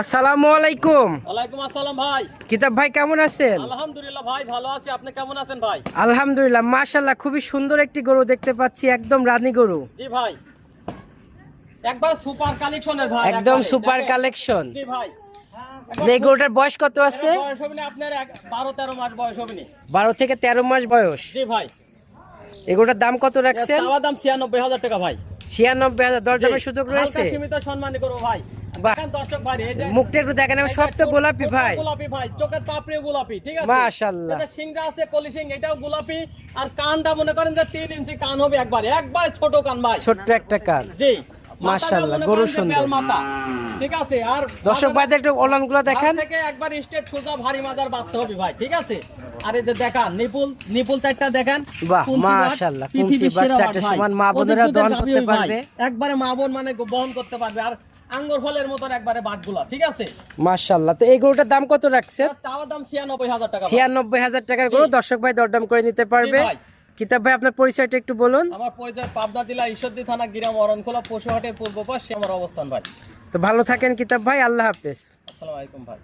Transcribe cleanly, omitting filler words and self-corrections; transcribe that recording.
আসসালামু আলাইকুম। ওয়ালাইকুম আসসালাম ভাই। কিতাব ভাই কেমন আছেন? আলহামদুলিল্লাহ ভাই ভালো আছি, আপনি কেমন আছেন ভাই? আলহামদুলিল্লাহ, মাশাআল্লাহ, খুবই সুন্দর একটি গরু দেখতে পাচ্ছি, একদম রানী গরু। জি ভাই, একবার সুপার কালেকশনের ভাই, একদম একবারে, সুপার দেখেন। কালেকশন। জি ভাই, এই গরুটার বয়স কত আছে? বয়স হবে না আপনার 12-13 মাস বয়স হবে না। 12 থেকে 13 মাস বয়স। জি ভাই, এই গরুটার দাম কত রাখছেন? চাওয়া দাম 96,000 টাকা ভাই। 96,000। দরদামের সুযোগ রয়েছে? হালকা সীমিত সম্মানী করব ভাই। বাহ। দেখেন দর্শক ভাই, এই যে মুখটা একটু দেখেন, সব তো গোলাপি ভাই। গোলাপি ভাই, চোখের পাপড়িও গোলাপি, ঠিক আছে? মাশাআল্লাহ। এই যে সিংটা আছে কলি সিং, এটাও গোলাপি। আর কানটা মনে করেন যে 3 ইঞ্চি কান হবে, একবারে ছোট কান ভাই, ছোট্ট একটা কান। জি। মাশাআল্লাহ, গরু সুন্দর। মাথা, ঠিক আছে? আর দর্শক ভাই একটু ওলানগুলো দেখেন। ঘাড় থেকে একবার স্ট্রেট সোজা ভারী মাদার বাঁধতে হবে ভাই, ঠিক আছে? আর এই যে দেখান নিপুল চারটা দেখেন। বাহ, কুঞ্চি বাট, মাশাআল্লাহ, কুঞ্চি পৃথিবীর বাট সেরা চারটে বাট ভাই। সমান মা বোনেরা অধিক দুধের দহন গাভী করতে ভাই, পারবে। একবারে মা বোন মানে বহন করতে পারবে। আর আঙ্গুর ফলের মতন একবারে বাটগুলা, ঠিক আছে? মাশাআল্লাহ। তো এই গরুটার দাম কত রাখছেন? চাওয়া দাম 96,000 টাকা ভাই। 96,000 টাকার গরু। দর্শক ভাই দরদাম করে নিতে পারবে। জি ভাই। কিতাব ভাই আপনার পরিচয়টা একটু বলুন। আমার পরিচয় পাবনা জেলা ঈশ্বরদী থানা গ্রাম অরণখোলা পশুহাটের পূর্ব পাশে আমার অবস্থান ভাই। তো ভালো থাকেন কিতাব ভাই, আল্লাহ হাফেজ। আসসালামু আলাইকুম ভাই।